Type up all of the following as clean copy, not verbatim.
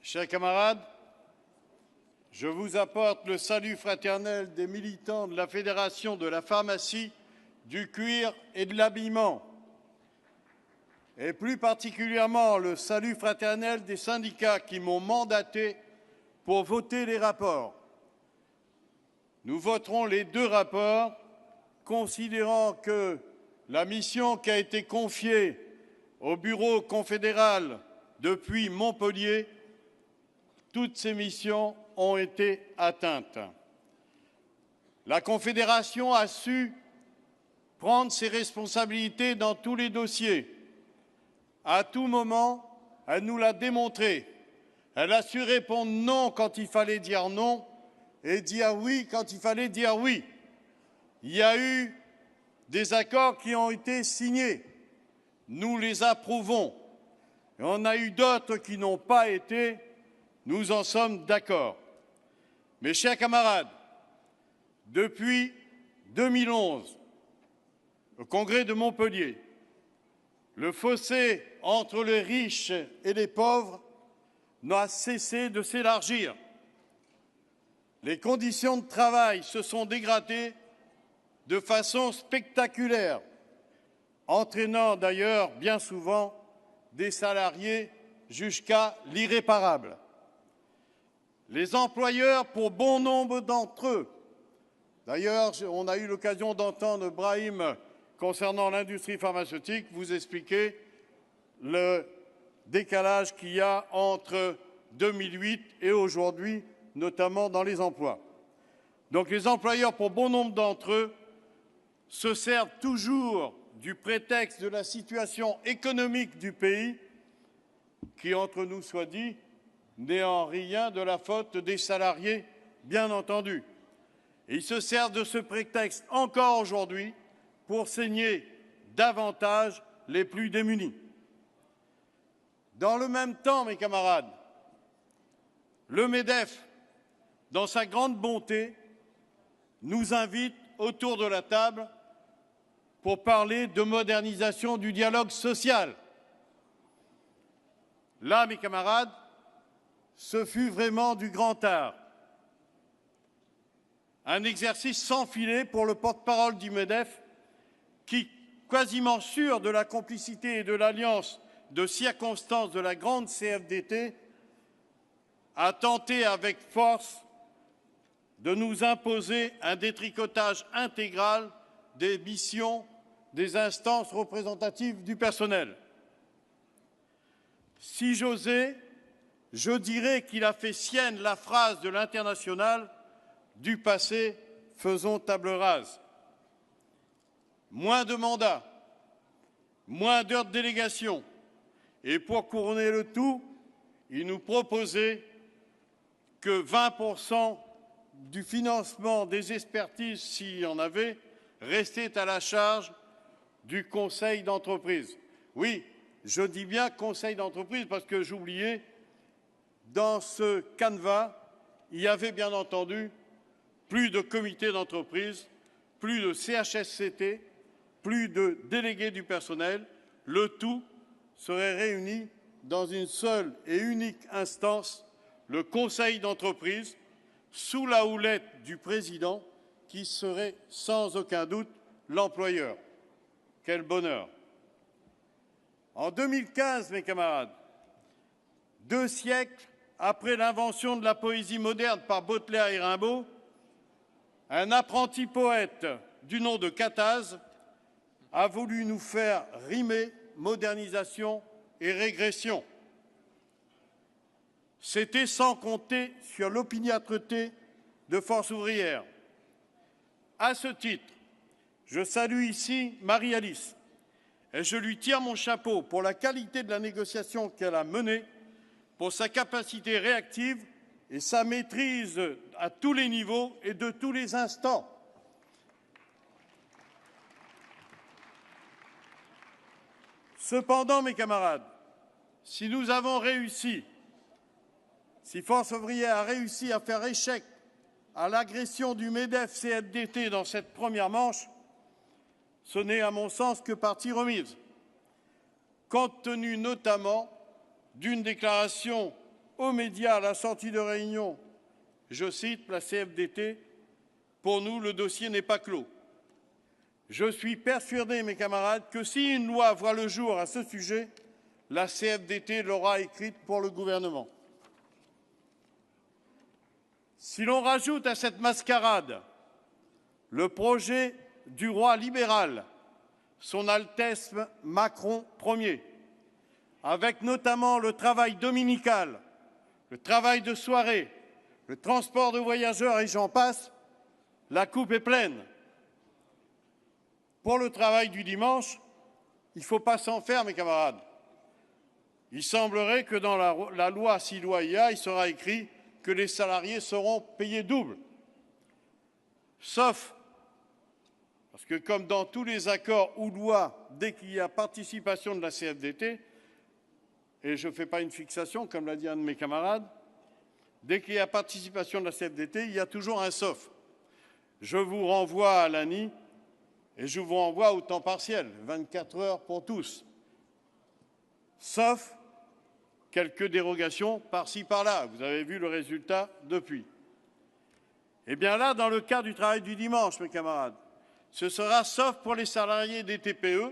Chers camarades, je vous apporte le salut fraternel des militants de la Fédération de la pharmacie, du cuir et de l'habillement, et plus particulièrement le salut fraternel des syndicats qui m'ont mandaté pour voter les rapports. Nous voterons les deux rapports, considérant que la mission qui a été confiée au bureau confédéral depuis Montpellier, toutes ces missions ont été atteintes. La Confédération a su prendre ses responsabilités dans tous les dossiers. À tout moment, elle nous l'a démontré. Elle a su répondre non quand il fallait dire non et dire oui quand il fallait dire oui. Il y a eu des accords qui ont été signés. Nous les approuvons. Et on a eu d'autres qui n'ont pas été. Nous en sommes d'accord. Mes chers camarades, depuis 2011, au Congrès de Montpellier, le fossé entre les riches et les pauvres n'a cessé de s'élargir. Les conditions de travail se sont dégradées de façon spectaculaire, entraînant d'ailleurs bien souvent des salariés jusqu'à l'irréparable. Les employeurs, pour bon nombre d'entre eux, d'ailleurs, on a eu l'occasion d'entendre Brahim concernant l'industrie pharmaceutique vous expliquer le décalage qu'il y a entre 2008 et aujourd'hui, notamment dans les emplois. Donc les employeurs, pour bon nombre d'entre eux, se servent toujours du prétexte de la situation économique du pays, qui, entre nous soit dit, n'est en rien de la faute des salariés, bien entendu. Et ils se servent de ce prétexte encore aujourd'hui pour saigner davantage les plus démunis. Dans le même temps, mes camarades, le MEDEF, dans sa grande bonté, nous invite autour de la table pour parler de modernisation du dialogue social. Là, mes camarades, ce fut vraiment du grand art. Un exercice sans filet pour le porte-parole du MEDEF qui, quasiment sûr de la complicité et de l'alliance de circonstances de la grande CFDT, a tenté avec force de nous imposer un détricotage intégral des missions des instances représentatives du personnel. Si j'osais, je dirais qu'il a fait sienne la phrase de l'Internationale « Du passé, faisons table rase ». Moins de mandats, moins d'heures de délégation, et pour couronner le tout, il nous proposait que 20% du financement des expertises, s'il y en avait, restait à la charge du conseil d'entreprise. Oui, je dis bien conseil d'entreprise parce que j'oubliais, dans ce canevas, il y avait bien entendu plus de comités d'entreprise, plus de CHSCT, plus de délégués du personnel. Le tout serait réuni dans une seule et unique instance, le conseil d'entreprise, sous la houlette du président, qui serait sans aucun doute l'employeur. Quel bonheur! En 2015, mes camarades, 2 siècles après l'invention de la poésie moderne par Baudelaire et Rimbaud, un apprenti poète du nom de Catase a voulu nous faire rimer modernisation et régression. C'était sans compter sur l'opiniâtreté de Force ouvrière. À ce titre, je salue ici Marie-Alice et je lui tire mon chapeau pour la qualité de la négociation qu'elle a menée, pour sa capacité réactive et sa maîtrise à tous les niveaux et de tous les instants. Cependant, mes camarades, si nous avons réussi, si Force ouvrière a réussi à faire échec à l'agression du MEDEF-CFDT dans cette première manche, ce n'est à mon sens que partie remise, compte tenu notamment d'une déclaration aux médias à la sortie de réunion, je cite la CFDT, « Pour nous, le dossier n'est pas clos. Je suis persuadé, mes camarades, que si une loi voit le jour à ce sujet, la CFDT l'aura écrite pour le gouvernement. » Si l'on rajoute à cette mascarade le projet du roi libéral, son Altesse Macron Ier, avec notamment le travail dominical, le travail de soirée, le transport de voyageurs et j'en passe, la coupe est pleine. Pour le travail du dimanche, il ne faut pas s'en faire, mes camarades. Il semblerait que dans la loi, si loi il y a, il sera écrit que les salariés seront payés double. Sauf, parce que comme dans tous les accords ou lois, dès qu'il y a participation de la CFDT, et je ne fais pas une fixation, comme l'a dit un de mes camarades, dès qu'il y a participation de la CFDT, il y a toujours un sauf. Je vous renvoie à l'ANI et je vous renvoie au temps partiel, 24 heures pour tous. Sauf quelques dérogations par-ci, par-là. Vous avez vu le résultat depuis. Eh bien là, dans le cas du travail du dimanche, mes camarades, ce sera sauf pour les salariés des TPE.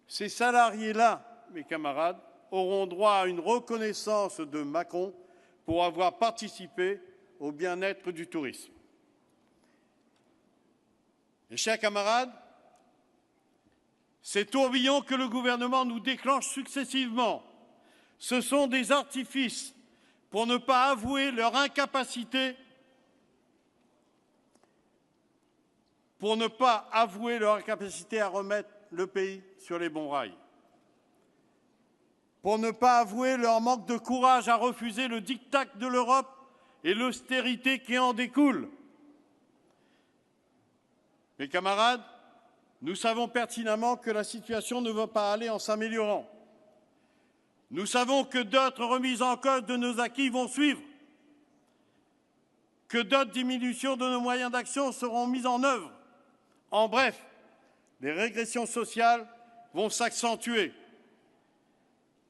Ces salariés-là, mes camarades, auront droit à une reconnaissance de Macron pour avoir participé au bien-être du tourisme. Mes chers camarades, ces tourbillons que le gouvernement nous déclenche successivement, ce sont des artifices pour ne pas avouer leur incapacité à remettre le pays sur les bons rails, pour ne pas avouer leur manque de courage à refuser le diktat de l'Europe et l'austérité qui en découle. Mes camarades, nous savons pertinemment que la situation ne va pas aller en s'améliorant. Nous savons que d'autres remises en cause de nos acquis vont suivre, que d'autres diminutions de nos moyens d'action seront mises en œuvre. En bref, les régressions sociales vont s'accentuer.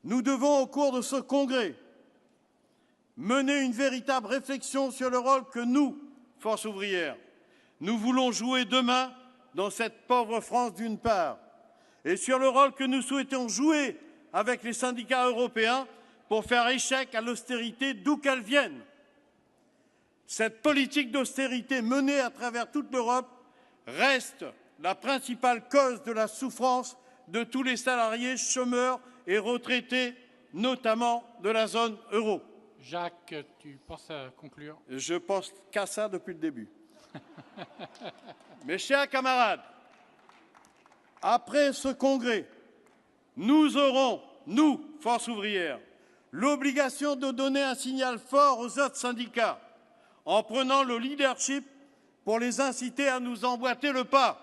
Nous devons, au cours de ce congrès, mener une véritable réflexion sur le rôle que nous, force ouvrière, nous voulons jouer demain dans cette pauvre France d'une part, et sur le rôle que nous souhaitons jouer avec les syndicats européens pour faire échec à l'austérité d'où qu'elle vienne. Cette politique d'austérité menée à travers toute l'Europe reste la principale cause de la souffrance de tous les salariés, chômeurs et retraités, notamment de la zone euro. Jacques, tu penses à conclure? Je pense qu'à ça depuis le début. Mes chers camarades, après ce congrès, nous aurons, nous, force ouvrière, l'obligation de donner un signal fort aux autres syndicats en prenant le leadership pour les inciter à nous emboîter le pas.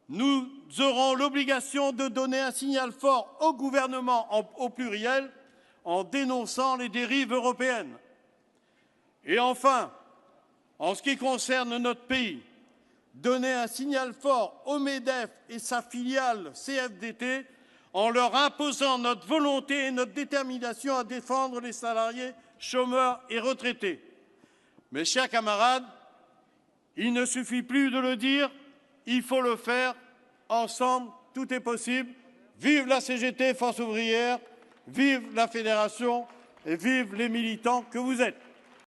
Nous aurons l'obligation de donner un signal fort au gouvernement au pluriel en dénonçant les dérives européennes. Et enfin, en ce qui concerne notre pays, donner un signal fort au MEDEF et sa filiale CFDT en leur imposant notre volonté et notre détermination à défendre les salariés, chômeurs et retraités. Mes chers camarades, il ne suffit plus de le dire, il faut le faire. Ensemble, tout est possible. Vive la CGT, Force ouvrière, vive la Fédération et vive les militants que vous êtes.